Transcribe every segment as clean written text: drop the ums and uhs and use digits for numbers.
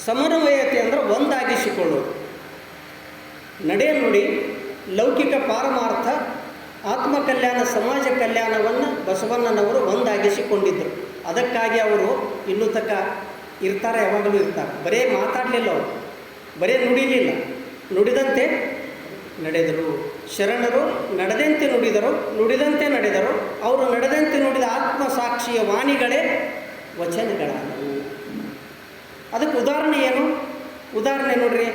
ಸಮನ್ವಯತೆ ಅಂದರೆ ಒಂದಾಗಿಸಿಕೊಳ್ಳೋದು. ನಡೆ ನುಡಿ ಲೌಕಿಕ ಪಾರಮಾರ್ಥ ಆತ್ಮಕಲ್ಯಾಣ ಸಮಾಜ ಕಲ್ಯಾಣವನ್ನು ಬಸವಣ್ಣನವರು ಒಂದಾಗಿಸಿಕೊಂಡಿದ್ದರು. ಅದಕ್ಕಾಗಿ ಅವರು ಇನ್ನೂ ತಕ್ಕ ಇರ್ತಾರೆ, ಯಾವಾಗಲೂ ಇರ್ತಾರೆ. ಬರೇ ಮಾತಾಡಲಿಲ್ಲ ಅವರು, ಬರೇ ನುಡಿಲಿಲ್ಲ, ನುಡಿದಂತೆ ನಡೆದರು. ಶರಣರು ನಡೆದಂತೆ ನುಡಿದರು, ನುಡಿದಂತೆ ನಡೆದರು. ಅವರು ನಡೆದಂತೆ ನುಡಿದ ಆತ್ಮಸಾಕ್ಷಿಯ ವಾಣಿಗಳೇ ವಚನಗಳಾದವು. ಅದಕ್ಕೆ ಉದಾಹರಣೆ ಏನು? ಉದಾಹರಣೆ ನೋಡ್ರಿ,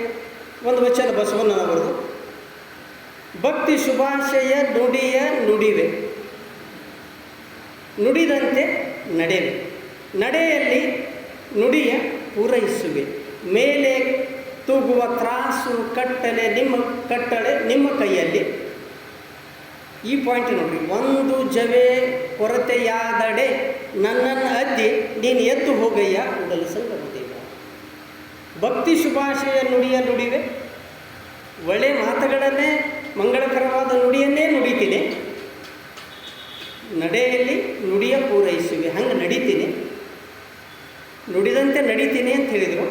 ಒಂದು ವಚನ ಬಸವಣ್ಣನವರದು. ಭಕ್ತಿ ಶುಭಾಶಯ ನುಡಿಯ ನುಡಿವೆ, ನುಡಿದಂತೆ ನಡೆವೆ, ನಡೆಯಲ್ಲಿ ನುಡಿಯ ಪೂರೈಸುವೆ, ಮೇಲೆ ತೂಗುವ ತ್ರಾಸು ಕಟ್ಟಳೆ ನಿಮ್ಮ ಕೈಯಲ್ಲಿ. ಈ ಪಾಯಿಂಟ್ ನೋಡ್ರಿ. ಒಂದು ಜವೆ ಕೊರತೆಯಾದಡೆ ನನ್ನನ್ನು ಅದ್ದಿ ನೀನು ಎದ್ದು ಹೋಗಯ್ಯ ಉಡಲು ಸಂಗಮದೇವ. ಭಕ್ತಿ ಶುಭಾಶಯ ನುಡಿಯ ನುಡಿವೆ, ಒಳ್ಳೆ ಮಾತುಗಳನ್ನೇ ಮಂಗಳಕರವಾದ ನುಡಿಯನ್ನೇ ನುಡಿತೀನಿ, ನಡೆಯಲ್ಲಿ ನುಡಿಯ ಪೂರೈಸುವೆ. ಹಂಗೆ ನಡಿತೀನಿ, ನುಡಿದಂತೆ ನಡಿತೀನಿ ಅಂತ ಹೇಳಿದರು.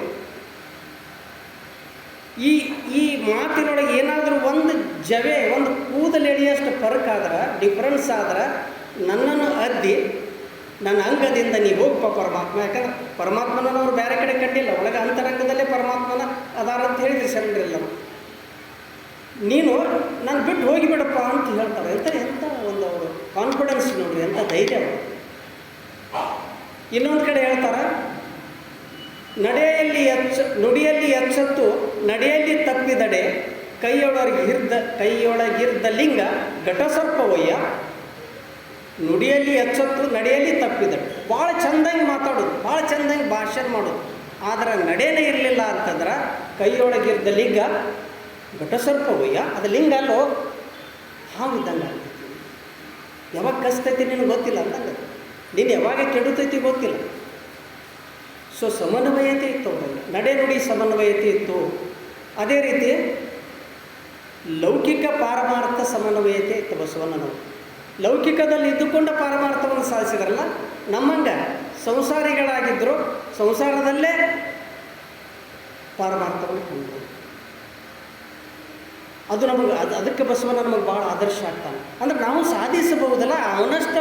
ಈ ಮಾತಿನೊಳಗೆ ಏನಾದರೂ ಒಂದು ಜವೆ, ಒಂದು ಕೂದಲೆಳೆಯಷ್ಟು ಫರಕ್ ಆದ್ರೆ, ಡಿಫ್ರೆನ್ಸ್ ಆದ್ರೆ ನನ್ನನ್ನು ಅದ್ದಿ ನನ್ನ ಅಂಗದಿಂದ ನೀವು ಹೋಗಪ್ಪ ಪರಮಾತ್ಮ. ಯಾಕಂದ್ರೆ ಪರಮಾತ್ಮನವ್ರು ಬೇರೆ ಕಡೆ ಕಂಡಿಲ್ಲ, ಒಳಗೆ ಅಂತರಂಗದಲ್ಲೇ ಪರಮಾತ್ಮನ ಅದಾರ ಅಂತ ಹೇಳಿದ್ರಿ ಶರಣರೆಲ್ಲ. ನೀನು ನಾನು ಬಿಟ್ಟು ಹೋಗಿಬಿಡಪ್ಪ ಅಂತ ಹೇಳ್ತಾರೆ. ಎಂಥ ಒಂದು ಅವರು ಕಾನ್ಫಿಡೆನ್ಸ್ ನೋಡ್ರಿ, ಎಂಥ ಧೈರ್ಯ ಅವರು. ಇನ್ನೊಂದು ಕಡೆ ಹೇಳ್ತಾರೆ, ನುಡಿಯಲ್ಲಿ ಎಚ್ಚತ್ತು ನಡೆಯಲ್ಲಿ ತಪ್ಪಿದಡೆ ಕೈಯೊಳಗಿರ್ದ ಲಿಂಗ ಘಟಸರ್ಪವಯ್ಯ. ನುಡಿಯಲ್ಲಿ ಎಚ್ಚತ್ತು ನಡೆಯಲ್ಲಿ ತಪ್ಪಿದಡೆ. ಭಾಳ ಚೆಂದಾಗಿ ಮಾತಾಡೋದು, ಭಾಳ ಚೆಂದಾಗಿ ಭಾಷಣ ಮಾಡೋದು. ಆದರೆ ನಡೆಯೇ ಇರಲಿಲ್ಲ ಅಂತಂದ್ರೆ ಕೈಯೊಳಗಿರ್ದ ಲಿಂಗ ಘಟಸರ್ಪವಯ್ಯ. ಅದು ಲಿಂಗ ಅಲ್ಲೋ ಹಾವಿದ್ದಂಗೆ ಆಗ್ತೈತಿ. ಯಾವಾಗ ಕಸ್ತೈತಿ ನಿನಗೆ ಗೊತ್ತಿಲ್ಲ ಅಂತಂದ್ರೆ, ನೀನು ಯಾವಾಗ ಕೆಡುತ್ತೈತಿ ಗೊತ್ತಿಲ್ಲ. ಸೊ ಸಮನ್ವಯತೆ ಇತ್ತು ಅವರಲ್ಲಿ, ನಡೆ ನುಡಿ ಸಮನ್ವಯತೆ ಇತ್ತು. ಅದೇ ರೀತಿ ಲೌಕಿಕ ಪಾರಮಾರ್ಥ ಸಮನ್ವಯತೆ ಇತ್ತು ಬಸವಣ್ಣನವರು. ಲೌಕಿಕದಲ್ಲಿ ಇದ್ದುಕೊಂಡ ಪಾರಮಾರ್ಥವನ್ನು ಸಾಧಿಸಿದ್ರಲ್ಲ, ನಮ್ಮಂಗೆ ಸಂಸಾರಿಗಳಾಗಿದ್ದರು, ಸಂಸಾರದಲ್ಲೇ ಪಾರಮಾರ್ಥವನ್ನು ಕೊಂಡರು. ಅದು ನಮಗೆ ಅದಕ್ಕೆ ಬಸವಣ್ಣ ನಮಗೆ ಭಾಳ ಆದರ್ಶ ಆಗ್ತಾನೆ. ಅಂದ್ರೆ ನಾವು ಸಾಧಿಸಬಹುದಲ್ಲ, ಅವನಷ್ಟು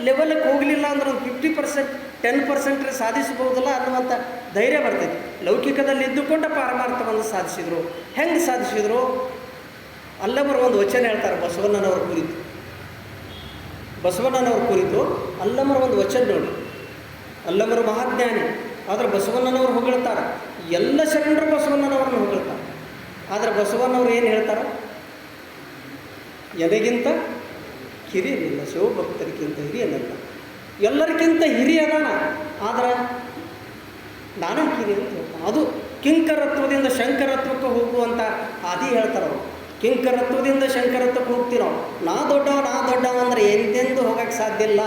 ಲೆವೆಲ್ಗೆ ಹೋಗಲಿಲ್ಲ ಅಂದ್ರೆ ಒಂದು 50%, 10% ಸಾಧಿಸಬಹುದಲ್ಲ ಅನ್ನುವಂಥ ಧೈರ್ಯ ಬರ್ತೈತಿ. ಲೌಕಿಕದಲ್ಲಿ ಇದ್ದುಕೊಂಡ ಪಾರಮಾರ್ಥವನ್ನು ಸಾಧಿಸಿದರು. ಹೆಂಗೆ ಸಾಧಿಸಿದರು? ಅಲ್ಲಮರು ಒಂದು ವಚನ ಹೇಳ್ತಾರೆ ಬಸವಣ್ಣನವ್ರ ಕುರಿತು. ಬಸವಣ್ಣನವ್ರ ಕುರಿತು ಅಲ್ಲಮರು ಒಂದು ವಚನ ನೋಡಿ. ಅಲ್ಲಮರು ಮಹಾಜ್ಞಾನಿ, ಆದರೆ ಬಸವಣ್ಣನವ್ರು ಹೊಗಳ್ತಾರೆ. ಎಲ್ಲ ಶರಣರು ಬಸವಣ್ಣನವ್ರನ್ನ ಹೊಗಳ್ತಾರೆ. ಆದರೆ ಬಸವಣ್ಣವ್ರು ಏನು ಹೇಳ್ತಾರೆ? ಎದೆಗಿಂತ ಹಿರಿಯನಿಲ್ಲ, ಶಿವಭಕ್ತರಿಗಿಂತ ಹಿರಿಯನಲ್ಲ. ಎಲ್ಲರಿಗಿಂತ ಹಿರಿಯದಾನ, ಆದರೆ ನಾನು ಕಿರಿ ಅಂತ ಹೇಳ್ತಾನೆ. ಅದು ಕಿಂಕರತ್ವದಿಂದ ಶಂಕರತ್ವಕ್ಕೆ ಹೋಗುವಂಥ ಹಾದಿ ಹೇಳ್ತಾರೆ ಅವರು. ಕಿಂಕರತ್ವದಿಂದ ಶಂಕರತ್ವಕ್ಕೆ ಹೋಗ್ತೀವಿ ನಾವು. ನಾ ದೊಡ್ಡವ ಅಂದರೆ ಎಂದೆಂದು ಹೋಗೋಕ್ಕೆ ಸಾಧ್ಯ ಇಲ್ಲ.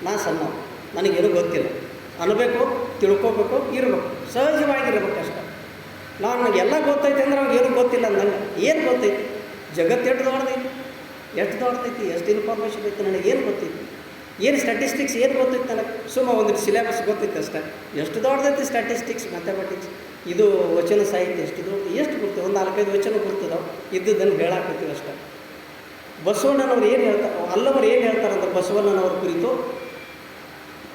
ನಾ ಸಣ್ಣವ, ನನಗೇನು ಗೊತ್ತಿಲ್ಲ ಅನ್ನಬೇಕು, ತಿಳ್ಕೋಬೇಕು, ಇರಬೇಕು, ಸಹಜವಾಗಿರ್ಬೇಕು ಅಷ್ಟೆ. ನನಗೆಲ್ಲ ಗೊತ್ತೈತೆ ಅಂದ್ರೆ ಅವ್ರಿಗೆ ಏನೂ ಗೊತ್ತಿಲ್ಲ ಅಂದಂಗೆ. ಏನು ಗೊತ್ತೈತಿ? ಜಗತ್ತು ಎಷ್ಟು ದೊಡ್ಡದೈತಿ, ಎಷ್ಟು ಇನ್ಫಾರ್ಮೇಷನ್ ಐತಿ, ನನಗೆ ಏನು ಗೊತ್ತೈತಿ? ಏನು ಸ್ಟ್ಯಾಟಿಸ್ಟಿಕ್ಸ್ ಏನು ಗೊತ್ತೈತೆ ನನಗೆ? ಸುಮ್ಮ ಒಂದು ಸಿಲೆಬಸ್ ಗೊತ್ತೈತೆ ಅಷ್ಟೇ. ಎಷ್ಟು ದೊಡ್ಡದೈತಿ ಸ್ಟ್ಯಾಟಿಸ್ಟಿಕ್ಸ್, ಮ್ಯಾಥಮೆಟಿಕ್ಸ್, ಇದು ವಚನ ಸಾಹಿತ್ಯ ಎಷ್ಟು ಗೊತ್ತೈತೆ? ಒಂದು 4-5 ವಚನ ಗೊತ್ತದಾವೆ, ಇದ್ದುದನ್ನು ಹೇಳಾಕತ್ತೀವಿ ಅಷ್ಟೇ. ಬಸವಣ್ಣನವ್ರು ಏನು ಹೇಳ್ತಾರೆ, ಅಲ್ಲವರು ಏನು ಹೇಳ್ತಾರಂದ್ರೆ ಬಸವಣ್ಣನವ್ರ ಕುರಿತು,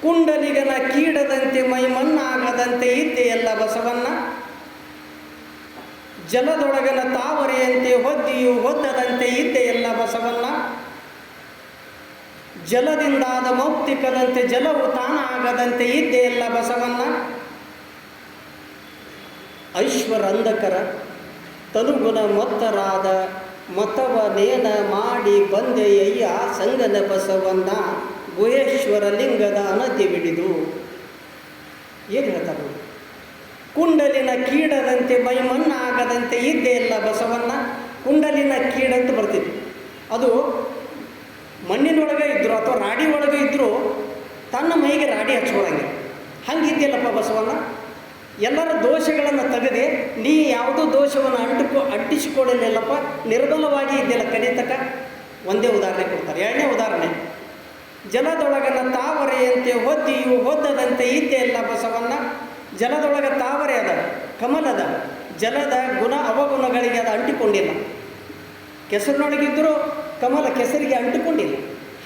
ಕುಂಡಲಿಗನ ಕೀಡದಂತೆ ಮೈ ಮಣ್ಣಾಗದಂತೆ ಇದ್ದೆಯಲ್ಲ ಬಸವಣ್ಣ, ಜಲದೊಳಗನ ತಾವರೆಯಂತೆ ಹೊದ್ದಿಯು ಹೊದ್ದದಂತೆ ಇದ್ದೆಯಲ್ಲ ಬಸವಣ್ಣ, ಜಲದಿಂದಾದ ಮೌಕ್ತಿಕದಂತೆ ಜಲವು ತಾನಾಗದಂತೆ ಇದ್ದೆಯಲ್ಲ ಬಸವಣ್ಣ, ಐಶ್ವರಂಧಕರ ತನುಗುಣ ಮೊತ್ತರಾದ ಮತವ ನೇನ ಮಾಡಿ ಬಂದೆಯ್ಯ ಸಂಗನ ಬಸವಣ್ಣ, ಗುಹೇಶ್ವರ ಲಿಂಗದ ಅನತಿ ಬಿಡಿದು. ಏನು ಹೇಳ್ತಾರೆ? ಕುಂಡಲಿನ ಕೀಡದಂತೆ ಮೈ ಮಣ್ಣಾಗದಂತೆ ಇದ್ದೇ ಇಲ್ಲ ಬಸವಣ್ಣ. ಕುಂಡಲಿನ ಕೀಡಂತ ಬರ್ತಿತ್ತು, ಅದು ಮಣ್ಣಿನೊಳಗೆ ಇದ್ದರು ಅಥವಾ ರಾಡಿ ಒಳಗೆ ಇದ್ದರೂ ತನ್ನ ಮೈಗೆ ರಾಡಿ ಹಚ್ಕೊಳಂಗೆ. ಹಂಗಿದ್ಯಲ್ಲಪ್ಪ ಬಸವಣ್ಣ. ಎಲ್ಲರ ದೋಷಗಳನ್ನು ತೆಗೆದೆ ನೀ ಯಾವುದೋ ದೋಷವನ್ನು ಅಂಟಿಸಿಕೊಳ್ಳಲಿಲ್ಲಪ್ಪ, ನಿರ್ಮಲವಾಗಿ ಇದ್ದೆಲ್ಲ ಕಲಿತಕ್ಕ. ಒಂದೇ ಉದಾಹರಣೆ ಕೊಡ್ತಾರೆ. ಎರಡನೇ ಉದಾಹರಣೆ, ಜಲದೊಳಗನ ತಾವರೆಯಂತೆ ಹೊದ್ದಿಯು ಹೊದ್ದದಂತೆ ಇದ್ದೇ ಇಲ್ಲ ಬಸವಣ್ಣ, ಜಲದೊಳಗೆ ತಾವರೆ ಅದ, ಕಮಲದ, ಜಲದ ಗುಣ ಅವಗುಣಗಳಿಗೆ ಅದು ಅಂಟಿಕೊಂಡಿಲ್ಲ. ಕೆಸರಿನೊಳಗಿದ್ದರೂ ಕಮಲ ಕೆಸರಿಗೆ ಅಂಟಿಕೊಂಡಿಲ್ಲ.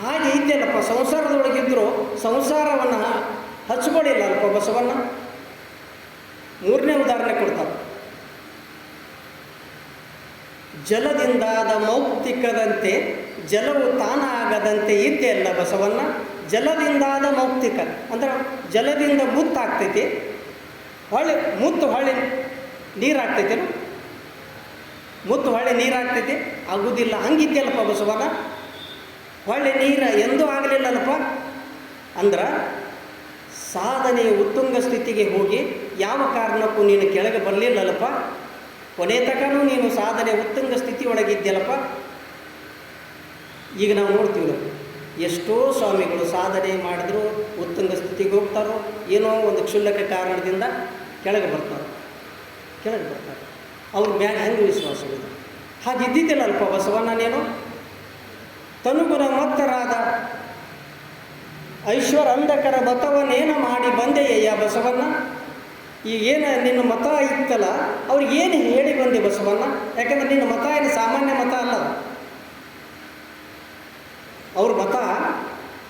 ಹಾಗೆ ಇದೆಯಲ್ಲಪ್ಪ, ಸಂಸಾರದೊಳಗಿದ್ದರೂ ಸಂಸಾರವನ್ನು ಹಚ್ಕೊಳ್ಳಿಲ್ಲ ಅಲ್ಪ ಬಸವಣ್ಣ. ಮೂರನೇ ಉದಾಹರಣೆ ಕೊಡ್ತಾರೆ. ಜಲದಿಂದಾದ ಮೌಕ್ತಿಕದಂತೆ ಜಲವು ತಾನಾಗದಂತೆ ಇದ್ದೆಯಲ್ಲ ಬಸವಣ್ಣ. ಜಲದಿಂದಾದ ಮೌಕ್ತಿಕ ಅಂದ್ರೆ ಜಲದಿಂದ ಮುತ್ತಾಗ್ತೈತಿ, ಹೊಳೆ ಹೊಳೆ ನೀರಾಗ್ತೈತೇನು? ಹೊಳೆ ನೀರಾಗ್ತೈತಿ ಆಗುವುದಿಲ್ಲ. ಹಂಗಿದ್ಯಲ್ಲಪ್ಪ ಬಸವಣ್ಣ. ಹೊಳೆ ನೀರು ಎಂದೂ ಆಗಲಿಲ್ಲಲ್ಲಪ್ಪ. ಅಂದ್ರೆ ಸಾಧನೆಯ ಉತ್ತುಂಗ ಸ್ಥಿತಿಗೆ ಹೋಗಿ ಯಾವ ಕಾರಣಕ್ಕೂ ನೀನು ಕೆಳಗೆ ಬರಲಿಲ್ಲಲ್ಲಪ್ಪ. ಕೊನೆ ತನಕನೂ ನೀನು ಸಾಧನೆ ಉತ್ತುಂಗ ಸ್ಥಿತಿ ಒಳಗಿದ್ಯಲ್ಲಪ್ಪ. ಈಗ ನಾವು ನೋಡ್ತೀವಿ, ಎಷ್ಟೋ ಸ್ವಾಮಿಗಳು ಸಾಧನೆ ಮಾಡಿದ್ರು ಉತ್ತುಂಗ ಸ್ಥಿತಿಗೆ ಹೋಗ್ತಾರೋ, ಏನೋ ಒಂದು ಕ್ಷುಲ್ಲಕ ಕಾರಣದಿಂದ ಕೆಳಗೆ ಬರ್ತಾರೆ. ಅವ್ರ ಮ್ಯಾಗ ಹೆಂಗೆ ವಿಶ್ವಾಸವಿದೆ? ಹಾಗಿದ್ದಿದ್ದಿಲ್ಲಲ್ಪ ಬಸವಣ್ಣ ನೀನು. ತನುಗುಣ ಮತ್ತರಾದ ಐಶ್ವರ ಅಂಧಕರ ಮತವನ್ನೇನು ಮಾಡಿ ಬಂದೆಯ್ಯ ಬಸವಣ್ಣ. ಈಗೇನು ನಿನ್ನ ಮತ ಇತ್ತಲ್ಲ, ಅವ್ರಿಗೇನು ಹೇಳಿ ಬಂದೆ ಬಸವಣ್ಣ? ಯಾಕಂದ್ರೆ ನಿನ್ನ ಮತ ಏನು ಸಾಮಾನ್ಯ ಮತ ಅಲ್ಲ. ಅವ್ರ ಮತ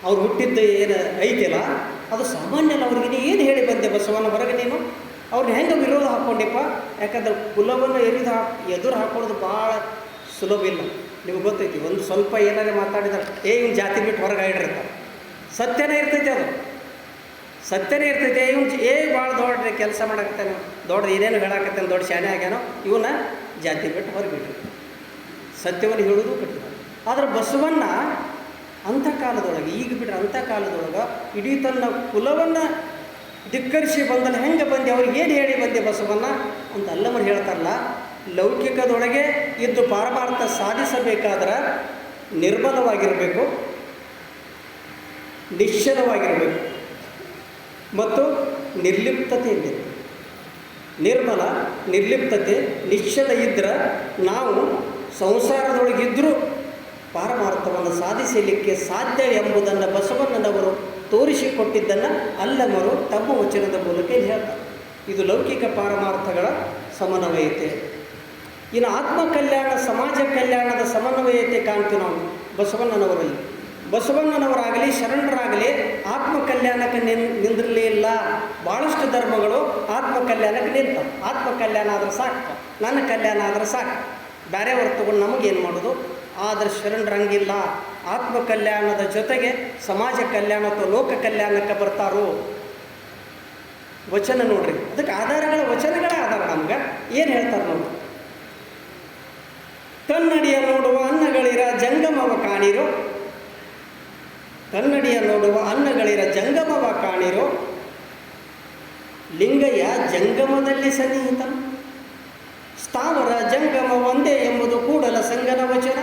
ಅವ್ರು ಹುಟ್ಟಿದ್ದು ಏನು ಐತಿಲ್ಲ ಅದು ಸಾಮಾನ್ಯ ಅಲ್ಲ. ಅವ್ರಿಗೆ ನೀನು ಏನು ಹೇಳಿ ಬಂದೆ ಬಸವಣ್ಣ ಹೊರಗೆ ನೀನು? ಅವ್ರನ್ನ ಹೆಂಗೆ ವಿರೋಧ ಹಾಕ್ಕೊಂಡಿಪ್ಪ? ಯಾಕಂದ್ರೆ ಕುಲವನ್ನು ಎದುರು ಹಾಕೊಳ್ಳೋದು ಭಾಳ ಸುಲಭ ಇಲ್ಲ. ನಿಮ್ಗೆ ಗೊತ್ತೈತಿ, ಒಂದು ಸ್ವಲ್ಪ ಏನಾರೇ ಮಾತಾಡಿದ್ರೆ ಇವ್ನು ಜಾತಿ ಬಿಟ್ಟು ಹೊರಗೆ ಆಗಿರ್ತಾರೆ. ಸತ್ಯನೇ ಇರ್ತೈತಿ, ಅದು ಸತ್ಯನೇ ಇರ್ತೈತಿ. ಇವ್ನು ಭಾಳ ದೊಡ್ಡ ಕೆಲಸ ಮಾಡಾಕತ್ತಾನೆ, ದೊಡ್ಡ ಏನೇನು ಹೇಳಾಕತ್ತಾನೆ, ದೊಡ್ಡ ಶಾನೆ ಆಗ್ಯಾನೋ, ಇವನ್ನ ಜಾತಿ ಬಿಟ್ಟು ಹೊರಗೆ ಬಿಟ್ಟಿರ್ತಾರೆ. ಸತ್ಯವನ್ನು ಹೇಳೋದು ಕಟ್ಟಿದ. ಆದರೆ ಬಸವಣ್ಣ ಅಂಥ ಕಾಲದೊಳಗೆ, ಈಗ ಬಿಟ್ಟರೆ ಅಂಥ ಕಾಲದೊಳಗೆ ಇಡೀ ತನ್ನ ಕುಲವನ್ನು ಧಿಕ್ಕರಿಸಿ ಬಂದಲ್ಲಿ ಹೆಂಗೆ ಬಂದೆ, ಅವ್ರಿಗೆ ಏನು ಹೇಳಿ ಬಂದೆ ಬಸವಣ್ಣ ಅಂತ ಅಲ್ಲಮರು ಹೇಳ್ತಾರಲ್ಲ. ಲೌಕಿಕದೊಳಗೆ ಇದ್ದು ಪಾರಮಾರ್ಥ ಸಾಧಿಸಬೇಕಾದ್ರೆ ನಿರ್ಬಲವಾಗಿರಬೇಕು, ನಿಶ್ಚಲವಾಗಿರಬೇಕು ಮತ್ತು ನಿರ್ಲಿಪ್ತತೆ ಇರಬೇಕು. ನಿರ್ಮಲ, ನಿರ್ಲಿಪ್ತತೆ, ನಿಶ್ಚಲ ಇದ್ದರೆ ನಾವು ಸಂಸಾರದೊಳಗಿದ್ದರೂ ಪಾರಮಾರ್ಥವನ್ನು ಸಾಧಿಸಲಿಕ್ಕೆ ಸಾಧ್ಯ ಎಂಬುದನ್ನು ಬಸವಣ್ಣನವರು ತೋರಿಸಿಕೊಟ್ಟಿದ್ದನ್ನು ಅಲ್ಲಮರು ತಮ್ಮ ವಚನದ ಮೂಲಕ ಹೇಳ್ತಾರೆ. ಇದು ಲೌಕಿಕ ಪಾರಮಾರ್ಥಗಳ ಸಮನ್ವಯತೆ. ಇನ್ನು ಆತ್ಮಕಲ್ಯಾಣ, ಸಮಾಜ ಕಲ್ಯಾಣದ ಸಮನ್ವಯತೆ ಕಾಣ್ತೀವಿ ನಾವು ಬಸವಣ್ಣನವರಲ್ಲಿ. ಬಸವಣ್ಣನವರಾಗಲಿ ಶರಣರಾಗಲಿ ಆತ್ಮಕಲ್ಯಾಣಕ್ಕೆ ನಿಂದಿರಲೇ ಇಲ್ಲ. ಭಾಳಷ್ಟು ಧರ್ಮಗಳು ಆತ್ಮಕಲ್ಯಾಣಕ್ಕೆ ನಿಂತವು. ಆತ್ಮಕಲ್ಯಾಣ ಆದ್ರೆ ಸಾಕು, ನನ್ನ ಕಲ್ಯಾಣ ಆದ್ರೆ ಸಾಕು, ಬೇರೆ ಹೊರತುಕೊಂಡು ನಮಗೇನು ಮಾಡೋದು? ಆದರೆ ಶರಣರಂಗಿಲ್ಲ. ಆತ್ಮಕಲ್ಯಾಣದ ಜೊತೆಗೆ ಸಮಾಜ ಕಲ್ಯಾಣ ಅಥವಾ ಲೋಕ ಕಲ್ಯಾಣಕ್ಕೆ ಬರ್ತಾರೋ. ವಚನ ನೋಡ್ರಿ, ಅದಕ್ಕೆ ಆಧಾರಗಳ ವಚನಗಳ ಆಧಾರ. ನಮ್ಗೆ ಏನು ಹೇಳ್ತಾರೆ ನೋಡಿ? ಕನ್ನಡಿಯ ನೋಡುವ ಅನ್ನಗಳಿರ ಜಂಗಮವ ಕಾಣಿರೋ, ಕನ್ನಡಿಯ ನೋಡುವ ಅನ್ನಗಳಿರ ಜಂಗಮವ ಕಾಣಿರೋ, ಲಿಂಗಯ್ಯ ಜಂಗಮದಲ್ಲಿ ಸನ್ನಿಹಿತ, ಸ್ಥಾವರ ಜಂಗಮ ಒಂದೇ ಎಂಬುದು ಕೂಡಲ ಸಂಗನ ವಚನ.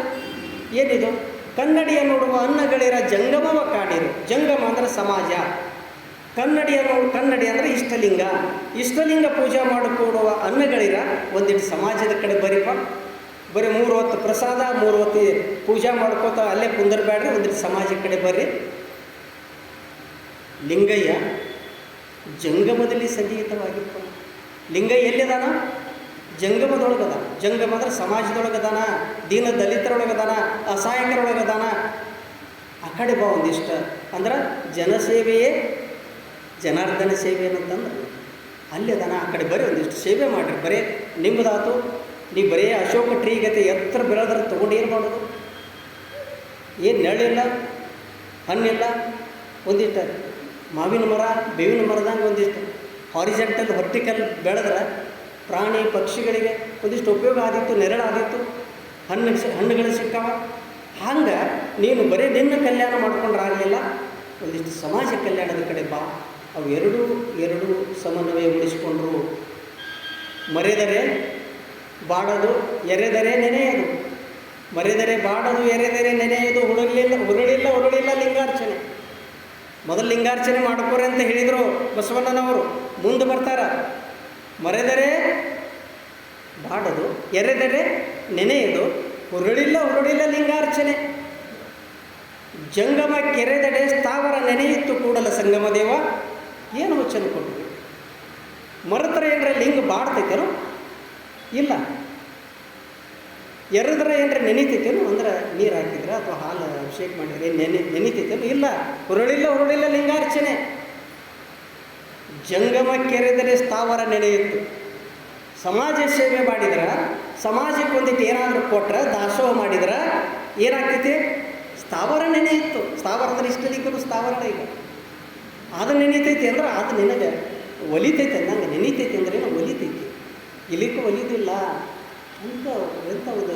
ಏನಿದು? ಕನ್ನಡಿಯ ನೋಡುವ ಅನ್ನಗಳಿರ ಜಂಗಮವ ಕಾಣಿರು. ಜಂಗಮ ಅಂದರೆ ಸಮಾಜ. ಕನ್ನಡಿ ಅಂದರೆ ಇಷ್ಟಲಿಂಗ. ಇಷ್ಟಲಿಂಗ ಪೂಜೆ ಮಾಡಿಕೊಡುವ ಅನ್ನಗಳಿರ ಒಂದಿಟ್ಟು ಸಮಾಜದ ಕಡೆ ಬರೀಪ. ಬರೀ 3 ಹೊತ್ತು ಪ್ರಸಾದ, 3 ಹೊತ್ತು ಪೂಜೆ ಮಾಡ್ಕೋತ ಅಲ್ಲೇ ಕುಂದರಬೇಡ್ರಿ, ಒಂದಿಟ್ಟು ಸಮಾಜದ ಕಡೆ ಬರ್ರಿ. ಲಿಂಗಯ್ಯ ಜಂಗಮದಲ್ಲಿ ಸನ್ನಿಹಿತವಾಗಿಪ್ಪ. ಲಿಂಗಯ್ಯ ಎಲ್ಲಿದಾನ? ಜಂಗಮದೊಳಗದ. ಜಂಗಮ ಅಂದ್ರೆ ಸಮಾಜದೊಳಗದಾನ, ದೀನ ದಲಿತರೊಳಗದಾನ, ಅಸಹಾಯಕರೊಳಗದಾನ. ಆ ಕಡೆ ಬಾ ಒಂದಿಷ್ಟ ಅಂದ್ರೆ ಜನಸೇವೆಯೇ ಜನಾರ್ದನ ಸೇವೆ ಅಂತಂದ್ರೆ ಅಲ್ಲಿ ಅದಾನ. ಆ ಕಡೆ ಬರೀ ಒಂದಿಷ್ಟು ಸೇವೆ ಮಾಡಿರಿ. ಬರೀ ನಿಮ್ಮದಾತು, ನೀವು ಬರೀ ಅಶೋಕ ಟ್ರೀಗತೆ ಎತ್ತರ ಬೆಳೆದ್ರೆ ತೊಗೊಂಡು ಏನು ಮಾಡೋದು? ಏನು ನೆರಳಿಲ್ಲ, ಹಣ್ಣಿಲ್ಲ. ಒಂದಿಷ್ಟು ಮಾವಿನ ಮರ, ಬೇವಿನ ಮರದಂಗೆ ಒಂದಿಷ್ಟು ಹಾರಿಜೆಂಟಲ್ ವರ್ಟಿಕಲ್ ಬೆಳೆದ್ರೆ ಪ್ರಾಣಿ ಪಕ್ಷಿಗಳಿಗೆ ಒಂದಿಷ್ಟು ಉಪಯೋಗ ಆದಿತ್ತು, ನೆರಳಾದಿತ್ತು, ಹಣ್ಣುಗಳು ಸಿಕ್ಕಾವ. ಹಂಗೆ ನೀನು ಬರೀ ನಿನ್ನ ಕಲ್ಯಾಣ ಮಾಡ್ಕೊಂಡ್ರಾಗಲಿಲ್ಲ, ಒಂದಿಷ್ಟು ಸಮಾಜ ಕಲ್ಯಾಣದ ಕಡೆ ಬಾ. ಅವು ಎರಡು ಸಮನ್ವಯಗೊಳಿಸಿಕೊಂಡ್ರು. ಮರೆದರೆ ಬಾಡೋದು, ಎರೆದರೆ ನೆನೆಯೋದು. ಮರೆದರೆ ಬಾಡೋದು, ಎರೆದರೆ ನೆನೆಯೋದು. ಉರುಳಿಲ್ಲ ಲಿಂಗಾರ್ಚನೆ. ಮೊದಲು ಲಿಂಗಾರ್ಚನೆ ಮಾಡ್ಕೋರಿ ಅಂತ ಹೇಳಿದರು ಬಸವಣ್ಣನವರು. ಮುಂದೆ ಬರ್ತಾರ, ಮರೆದರೆ ಬಾಡೋದು, ಎರೆದರೆ ನೆನೆಯೋದು, ಉರುಳಿಲ್ಲ ಲಿಂಗಾರ್ಚನೆ. ಜಂಗಮ ಕೆರೆದಡೆ ಸ್ಥಾವರ ನೆನೆಯಿತ್ತು ಕೂಡಲ ಸಂಗಮ ದೇವ. ಏನು ವಚನ ಕೊಟ್ಟರು? ಮರತರ ಏನರ ಲಿಂಗ ಬಾಡ್ತೈತೇನು? ಇಲ್ಲ. ಎರೆದ್ರೆ ಏನರ ನೆನಿತೈತೇನು? ಅಂದ್ರೆ ನೀರು ಹಾಕಿದ್ರೆ ಅಥವಾ ಹಾಲು ಅಭಿಷೇಕ ಮಾಡಿದ್ರೆ ನೆನಿತೈತೇನು? ಇಲ್ಲ. ಹುರುಳಿಲ್ಲ ಲಿಂಗಾರ್ಚನೆ. ಜಂಗಮ ಕೆರೆದರೆ ಸ್ಥಾವರ ನೆನೆಯಿತು. ಸಮಾಜ ಸೇವೆ ಮಾಡಿದ್ರೆ, ಸಮಾಜಕ್ಕೆ ಒಂದಿಟ್ಟು ಏನಾದರೂ ಕೊಟ್ರೆ, ದಾಸೋಹ ಮಾಡಿದ್ರೆ ಏನಾಗ್ತೈತಿ? ಸ್ಥಾವರ ನೆನೆಯಿತ್ತು. ಸ್ಥಾವರ ಅಂದ್ರೆ ಇಷ್ಟಲಿಕ್ಕೂ ಸ್ಥಾವರ. ಈಗ ಅದು ನೆನೀತೈತಿ ಅಂದ್ರೆ ಅದು ನಿನಗೆ ಒಲಿತೈತೆ ಅಂದಂಗೆ. ನೆನೀತೈತಿ ಅಂದ್ರೆ ಒಲಿತೈತಿ. ಇಲ್ಲಿಕ್ಕೂ ಒಲಿದಿಲ್ಲ ಅಂತ ಎಂಥವುದು